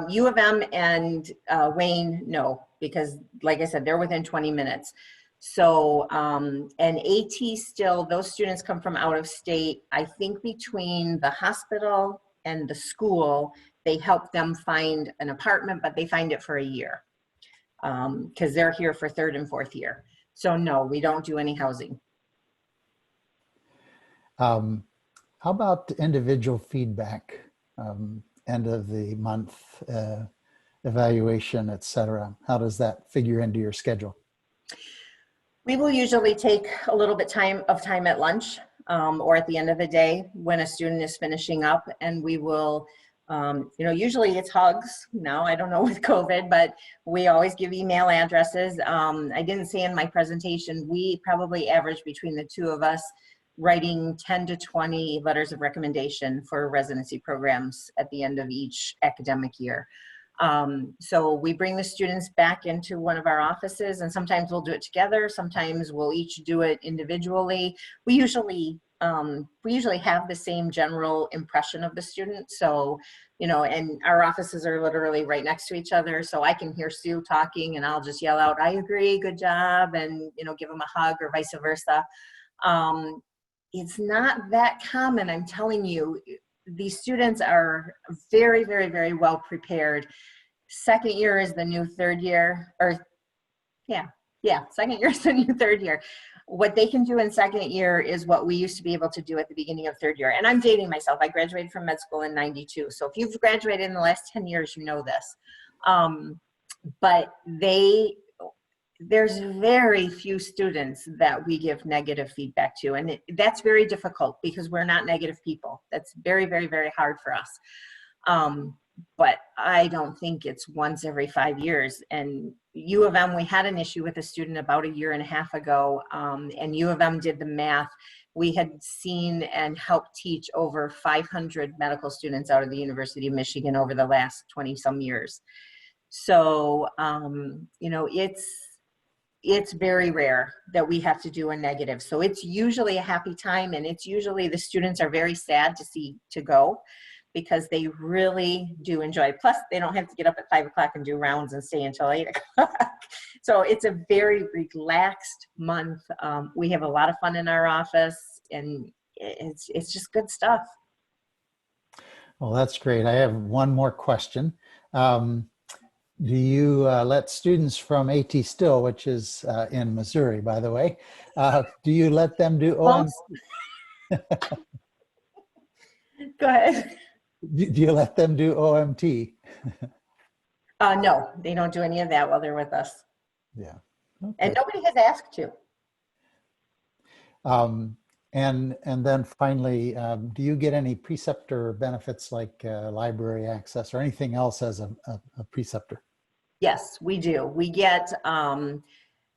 U of M and Wayne, no, because like I said, they're within 20 minutes. So, and AT Still, those students come from out of state. I think between the hospital and the school, they help them find an apartment, but they find it for a year because they're here for 3rd and 4th year. So no, we don't do any housing. How about individual feedback, end of the month evaluation, et cetera? How does that figure into your schedule? We will usually take a little bit of time at lunch or at the end of the day when a student is finishing up, and we will, you know, usually it's hugs. Now, I don't know with COVID, but we always give email addresses. I didn't say in my presentation, we probably average between the two of us writing 10 to 20 letters of recommendation for residency programs at the end of each academic year. So we bring the students back into one of our offices, and sometimes we'll do it together. Sometimes we'll each do it individually. We usually have the same general impression of the student. So, you know, and our offices are literally right next to each other. So I can hear Sue talking and I'll just yell out, I agree, good job. And, you know, give them a hug or vice versa. It's not that common, I'm telling you. These students are very, very, very well prepared. Second year is the new 3rd year, or second year is the new 3rd year. What they can do in 2nd year is what we used to be able to do at the beginning of 3rd year. And I'm dating myself. I graduated from med school in '92. So if you've graduated in the last 10 years, you know this. But there's very few students that we give negative feedback to. And that's very difficult because we're not negative people. That's very, very, very hard for us. But I don't think it's once every 5 years. And U of M, we had an issue with a student about 1.5 years ago, and U of M did the math. We had seen and helped teach over 500 medical students out of the University of Michigan over the last 20 some years. So, you know, it's very rare that we have to do a negative. So it's usually a happy time, and it's usually the students are very sad to go, because they really do enjoy it. Plus, they don't have to get up at 5 o'clock and do rounds and stay until 8 o'clock. So it's a very relaxed month. We have a lot of fun in our office, and it's just good stuff. Well, that's great. I have one more question. Do you let students from AT Still, which is in Missouri, by the way, do you let them do OMT? Go ahead. Do you let them do OMT? No, they don't do any of that while they're with us. Yeah. Okay. And nobody has asked to. And then finally, do you get any preceptor benefits like library access or anything else as a preceptor? Yes, we do. We get,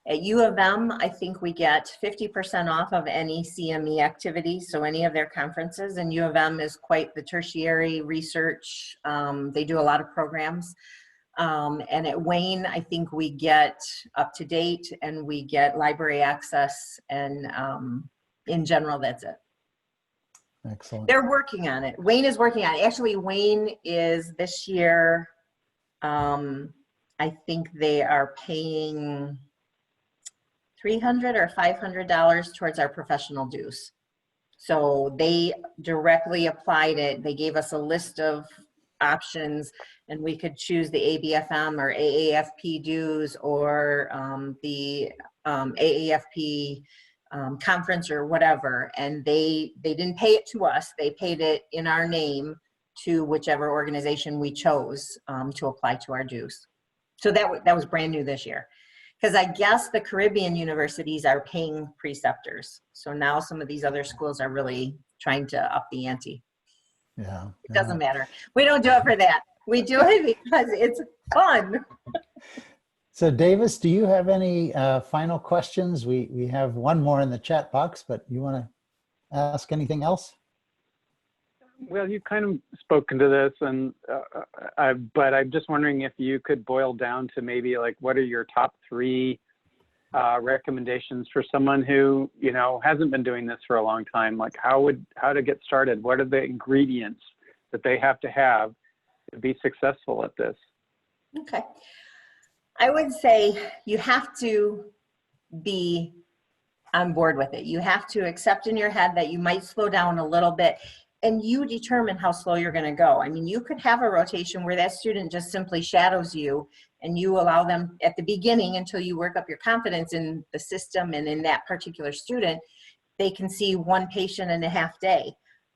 at U of M, I think we get 50% off of any CME activity, so any of their conferences. And U of M is quite the tertiary research. They do a lot of programs. And at Wayne, I think we get up to date, and we get library access, and in general, that's it. Excellent. They're working on it. Wayne is working on it. Actually, Wayne is this year, I think they are paying $300 or $500 towards our professional dues. So they directly applied it. They gave us a list of options, and we could choose the ABFM or AAFP dues, or the AAFP conference or whatever. And they didn't pay it to us. They paid it in our name to whichever organization we chose to apply to our dues. So that was brand new this year. Because I guess the Caribbean universities are paying preceptors. So now some of these other schools are really trying to up the ante. Yeah. It doesn't matter. We don't do it for that. We do it because it's fun. So Davis, do you have any final questions? We have one more in the chat box, but you want to ask anything else? Well, you kind of spoken to this, and but I'm just wondering if you could boil down to maybe like, what are your top 3 recommendations for someone who, you know, hasn't been doing this for a long time? Like how to get started? What are the ingredients that they have to be successful at this? Okay. I would say you have to be on board with it. You have to accept in your head that you might slow down a little bit, and you determine how slow you're going to go. I mean, you could have a rotation where that student just simply shadows you, and you allow them at the beginning, until you work up your confidence in the system and in that particular student, they can see 1 patient in a half day.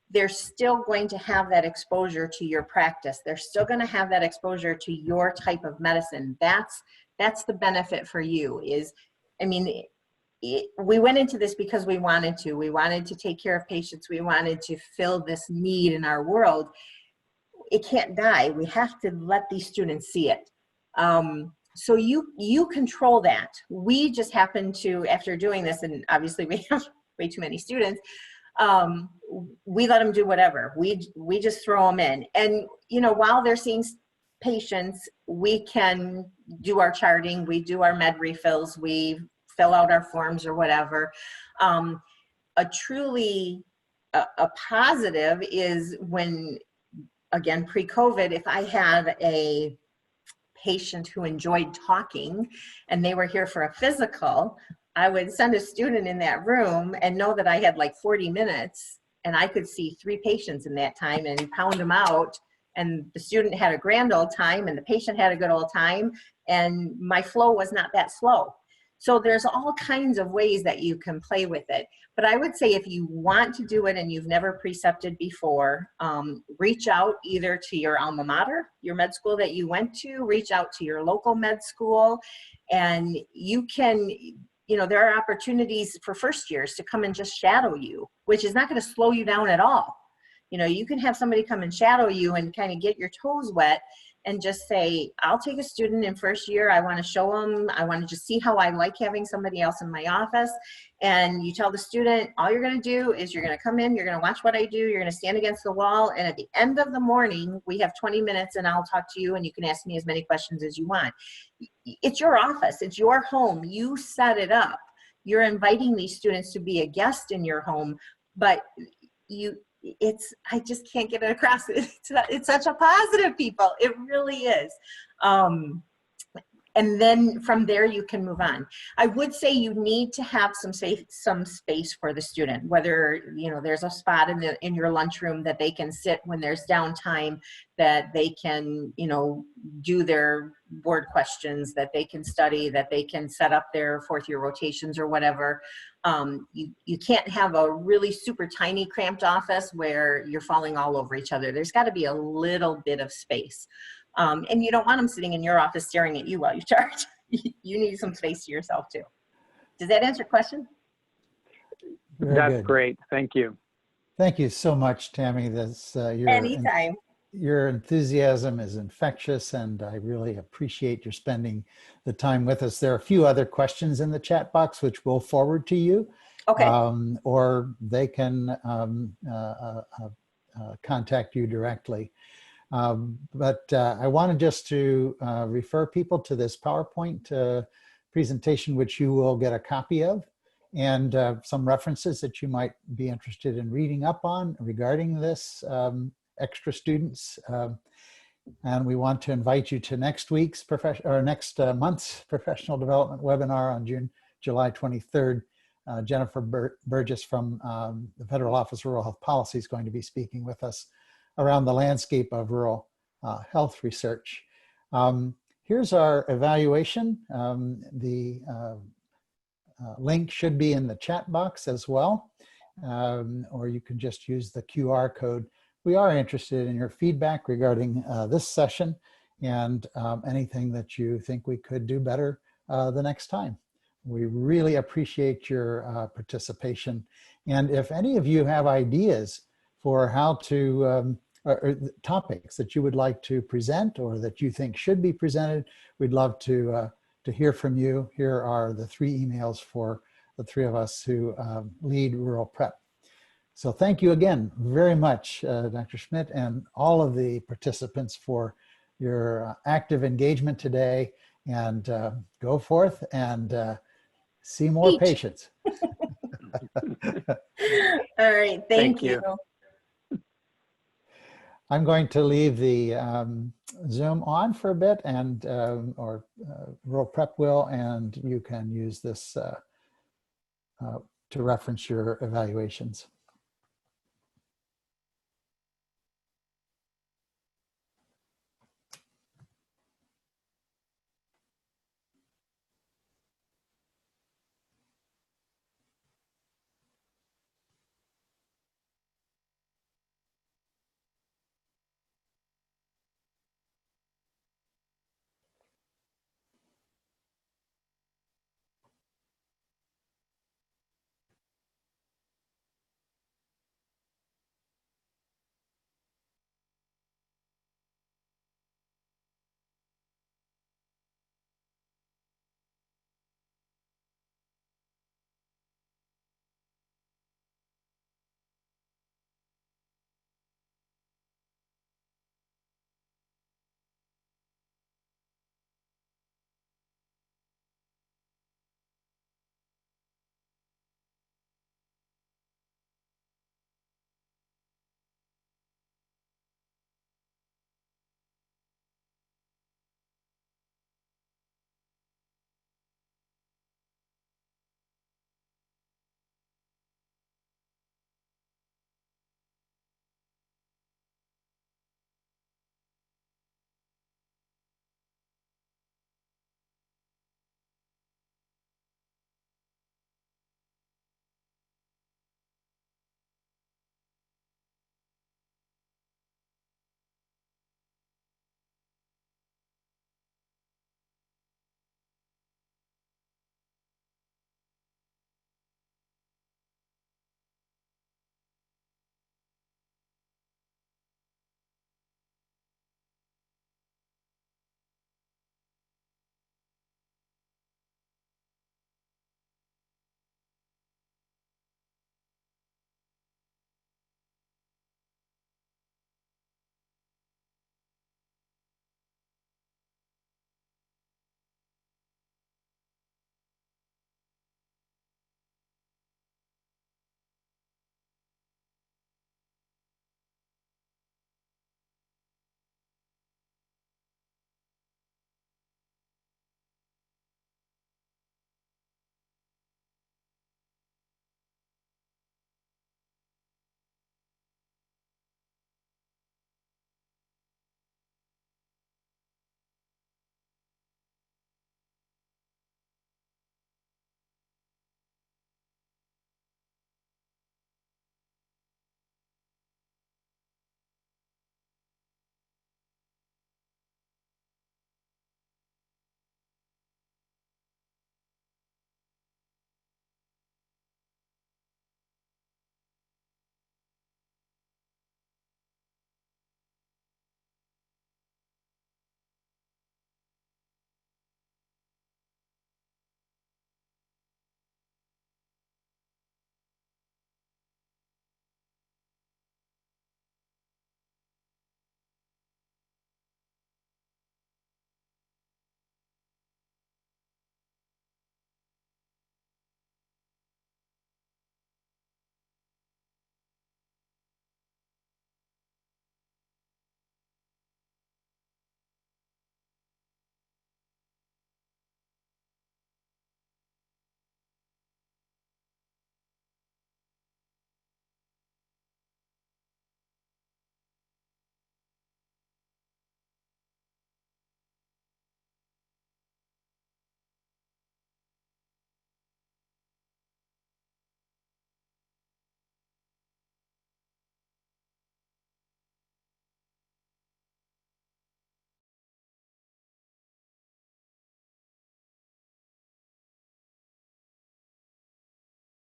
They're still going to have that exposure to your practice. They're still going to have that exposure to your type of medicine. That's the benefit for you. We went into this because we wanted to. We wanted to take care of patients. We wanted to fill this need in our world. It can't die. We have to let these students see it. So you control that. We just happen to, after doing this, and obviously we have way too many students, we let them do whatever. We just throw them in. And, you know, while they're seeing patients, we can do our charting, we do our med refills, we fill out our forms or whatever. A truly a positive is when, again, pre-COVID, if I had a patient who enjoyed talking and they were here for a physical, I would send a student in that room and know that I had like 40 minutes and I could see 3 patients in that time and pound them out. And the student had a grand old time and the patient had a good old time, and my flow was not that slow. So there's all kinds of ways that you can play with it. But I would say if you want to do it and you've never precepted before, reach out either to your alma mater, your med school that you went to, reach out to your local med school, and you can, you know, there are opportunities for first years to come and just shadow you, which is not going to slow you down at all. You know, you can have somebody come and shadow you and kind of get your toes wet and just say, I'll take a student in first year. I want to show them, I want to just see how I like having somebody else in my office. And you tell the student, all you're going to do is you're going to come in, you're going to watch what I do, you're going to stand against the wall. And at the end of the morning, we have 20 minutes and I'll talk to you and you can ask me as many questions as you want. It's your office, it's your home. You set it up. You're inviting these students to be a guest in your home, but I just can't get it across. It's such a positive, people. It really is. And then from there you can move on. I would say you need to have some space for the student, whether, you know, there's a spot in your lunchroom that they can sit when there's downtime, that they can, you know, do their board questions, that they can study, that they can set up their fourth year rotations or whatever. You can't have a really super tiny cramped office where you're falling all over each other. There's got to be a little bit of space. And you don't want them sitting in your office staring at you while you charge. You need some space to yourself too. Does that answer your question? That's great. Thank you. Thank you so much, Tami. That's Anytime. Your enthusiasm is infectious, and I really appreciate your spending the time with us. There are a few other questions in the chat box, which we'll forward to you. Okay. Or they can contact you directly. But I wanted just to refer people to this PowerPoint presentation, which you will get a copy of, and some references that you might be interested in reading up on regarding this extra students. And we want to invite you to next month's professional development webinar on July 23rd. Jennifer Burgess from the Federal Office of Rural Health Policy is going to be speaking with us around the landscape of rural health research. Here's our evaluation. The link should be in the chat box as well, or you can just use the QR code. We are interested in your feedback regarding this session and anything that you think we could do better the next time. We really appreciate your participation. And if any of you have ideas for how to, or topics that you would like to present or that you think should be presented, we'd love to hear from you. Here are the 3 emails for the 3 of us who lead Rural Prep. So thank you again very much, Dr. Schmidt, and all of the participants for your active engagement today. And go forth and see more patients. All right, thank you. I'm going to leave the Zoom on for a bit, and or Rural Prep will, and you can use this to reference your evaluations.